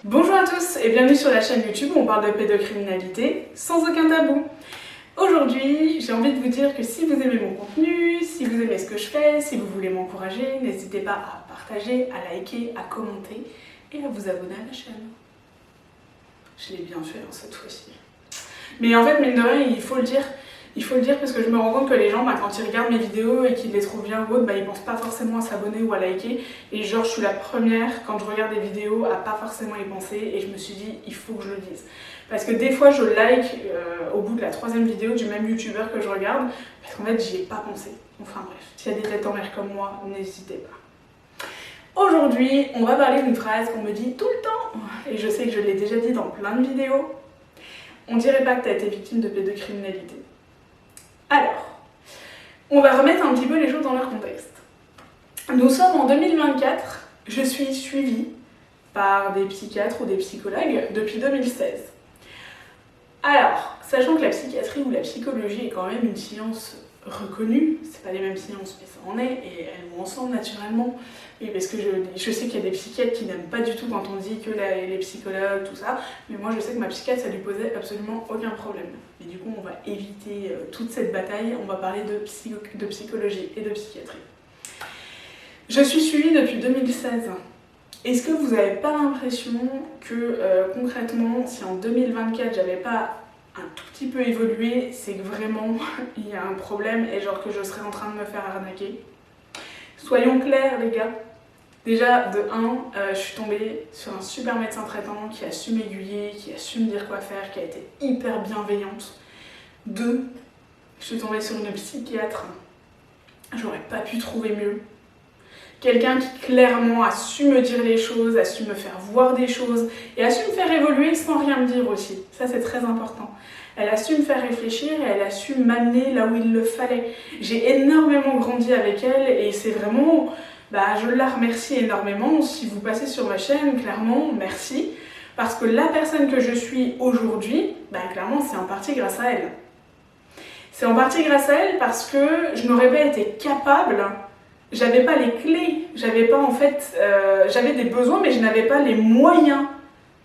Bonjour à tous et bienvenue sur la chaîne YouTube où on parle de pédocriminalité sans aucun tabou. Aujourd'hui, j'ai envie de vous dire que si vous aimez mon contenu, si vous aimez ce que je fais, si vous voulez m'encourager, n'hésitez pas à partager, à liker, à commenter et à vous abonner à la chaîne. Je l'ai bien fait cette fois-ci. Mais en fait, mine de rien, il faut le dire parce que je me rends compte que les gens, quand ils regardent mes vidéos et qu'ils les trouvent bien ou autres, ils pensent pas forcément à s'abonner ou à liker. Et genre, je suis la première, quand je regarde des vidéos, à pas forcément y penser. Et je me suis dit, il faut que je le dise. Parce que des fois, je like au bout de la 3e vidéo du même youtubeur que je regarde, parce qu'en fait, j'y ai pas pensé. Enfin bref, s'il y a des têtes en mer comme moi, n'hésitez pas. Aujourd'hui, on va parler d'une phrase qu'on me dit tout le temps, et je sais que je l'ai déjà dit dans plein de vidéos. On dirait pas que tu as été victime de pédocriminalité. Alors, on va remettre un petit peu les choses dans leur contexte. Nous sommes en 2024, je suis suivie par des psychiatres ou des psychologues depuis 2016. Alors, sachant que la psychiatrie ou la psychologie est quand même une science reconnue, c'est pas les mêmes sciences mais ça en est, et elles vont ensemble naturellement. Et parce que je sais qu'il y a des psychiatres qui n'aiment pas du tout quand on dit que les psychologues, tout ça, mais moi je sais que ma psychiatre ça lui posait absolument aucun problème. Et du coup on va éviter toute cette bataille, on va parler de psychologie et de psychiatrie. Je suis suivie depuis 2016. Est-ce que vous n'avez pas l'impression que concrètement, si en 2024 j'avais pas un tout petit peu évolué, c'est que vraiment il y a un problème et genre que je serais en train de me faire arnaquer? Soyons clairs les gars. Déjà, de 1, je suis tombée sur un super médecin traitant qui a su m'aiguiller, qui a su me dire quoi faire, qui a été hyper bienveillante. 2, je suis tombée sur une psychiatre. J'aurais pas pu trouver mieux. Quelqu'un qui clairement a su me dire les choses, a su me faire voir des choses et a su me faire évoluer sans rien me dire aussi. Ça c'est très important. Elle a su me faire réfléchir et elle a su m'amener là où il le fallait. J'ai énormément grandi avec elle et c'est vraiment... je la remercie énormément. Si vous passez sur ma chaîne, clairement, merci. Parce que la personne que je suis aujourd'hui, clairement c'est en partie grâce à elle. C'est en partie grâce à elle parce que je n'aurais pas été capable... J'avais pas les clés, j'avais pas j'avais des besoins mais je n'avais pas les moyens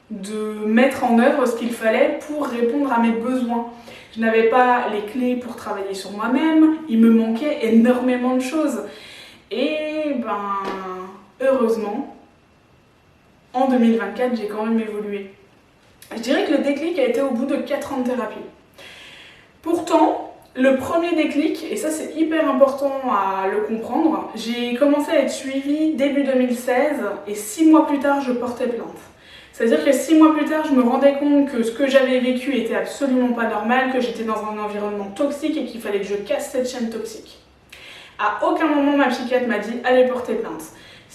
de mettre en œuvre ce qu'il fallait pour répondre à mes besoins. Je n'avais pas les clés pour travailler sur moi-même, il me manquait énormément de choses. Et heureusement, en 2024, j'ai quand même évolué. Je dirais que le déclic a été au bout de 4 ans de thérapie. Pourtant, le premier déclic, et ça c'est hyper important à le comprendre, j'ai commencé à être suivie début 2016 et 6 mois plus tard je portais plainte. C'est-à-dire que 6 mois plus tard je me rendais compte que ce que j'avais vécu était absolument pas normal, que j'étais dans un environnement toxique et qu'il fallait que je casse cette chaîne toxique. À aucun moment ma psychiatre m'a dit allez porter plainte.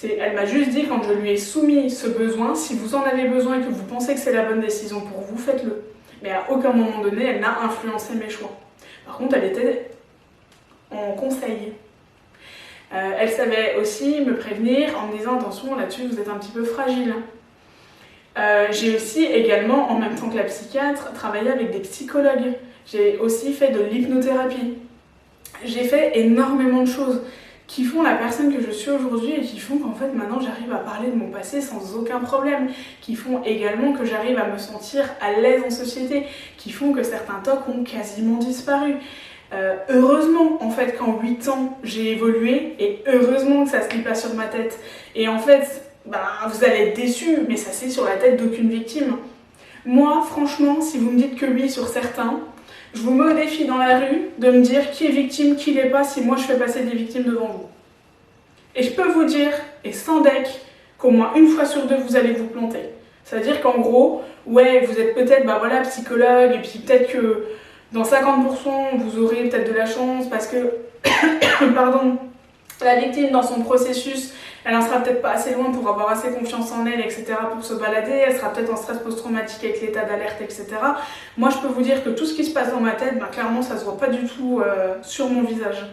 Elle m'a juste dit quand je lui ai soumis ce besoin, si vous en avez besoin et que vous pensez que c'est la bonne décision pour vous, faites-le. Mais à aucun moment donné elle n'a influencé mes choix. Par contre, elle était en conseil. Elle savait aussi me prévenir en me disant attention là-dessus vous êtes un petit peu fragile. J'ai aussi également, en même temps que la psychiatre, travaillé avec des psychologues. J'ai aussi fait de l'hypnothérapie. J'ai fait énormément de choses qui font la personne que je suis aujourd'hui et qui font qu'en fait maintenant j'arrive à parler de mon passé sans aucun problème, qui font également que j'arrive à me sentir à l'aise en société, qui font que certains tocs ont quasiment disparu. Heureusement en fait qu'en 8 ans j'ai évolué et heureusement que ça se lit pas sur ma tête. Et en fait, vous allez être déçus, mais ça c'est sur la tête d'aucune victime. Moi franchement, si vous me dites que oui sur certains, je vous mets au défi dans la rue de me dire qui est victime, qui l'est pas, si moi je fais passer des victimes devant vous. Et je peux vous dire, et sans deck, qu'au moins une fois sur 2 vous allez vous planter. C'est-à-dire qu'en gros, ouais, vous êtes peut-être psychologue, et puis peut-être que dans 50% vous aurez peut-être de la chance parce que, pardon, la victime dans son processus, elle en sera peut-être pas assez loin pour avoir assez confiance en elle, etc. pour se balader, elle sera peut-être en stress post-traumatique avec l'état d'alerte, etc. Moi je peux vous dire que tout ce qui se passe dans ma tête, clairement ça se voit pas du tout sur mon visage.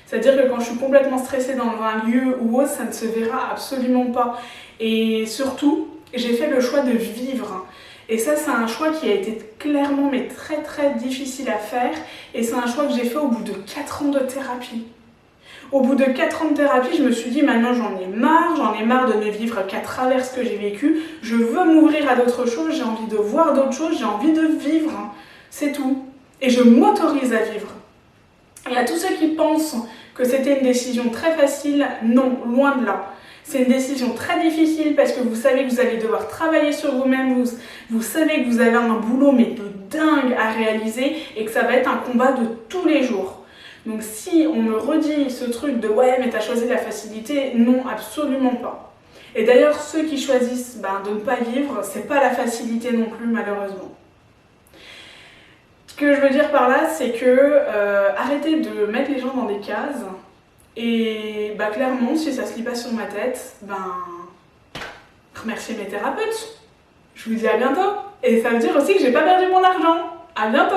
C'est-à-dire que quand je suis complètement stressée dans un lieu ou autre, ça ne se verra absolument pas. Et surtout, j'ai fait le choix de vivre. Et ça c'est un choix qui a été clairement mais très très difficile à faire. Et c'est un choix que j'ai fait au bout de 4 ans de thérapie. Au bout de 4 ans de thérapie, je me suis dit maintenant j'en ai marre de ne vivre qu'à travers ce que j'ai vécu. Je veux m'ouvrir à d'autres choses, j'ai envie de voir d'autres choses, j'ai envie de vivre. C'est tout. Et je m'autorise à vivre. Et à tous ceux qui pensent que c'était une décision très facile, non, loin de là. C'est une décision très difficile parce que vous savez que vous allez devoir travailler sur vous-même, vous savez que vous avez un boulot mais de dingue à réaliser et que ça va être un combat de tous les jours. Donc si on me redit ce truc de « ouais mais t'as choisi la facilité », non, absolument pas. Et d'ailleurs ceux qui choisissent de ne pas vivre, c'est pas la facilité non plus malheureusement. Ce que je veux dire par là, c'est que arrêtez de mettre les gens dans des cases. Et clairement, si ça se lit pas sur ma tête, remerciez mes thérapeutes. Je vous dis à bientôt. Et ça veut dire aussi que j'ai pas perdu mon argent. À bientôt.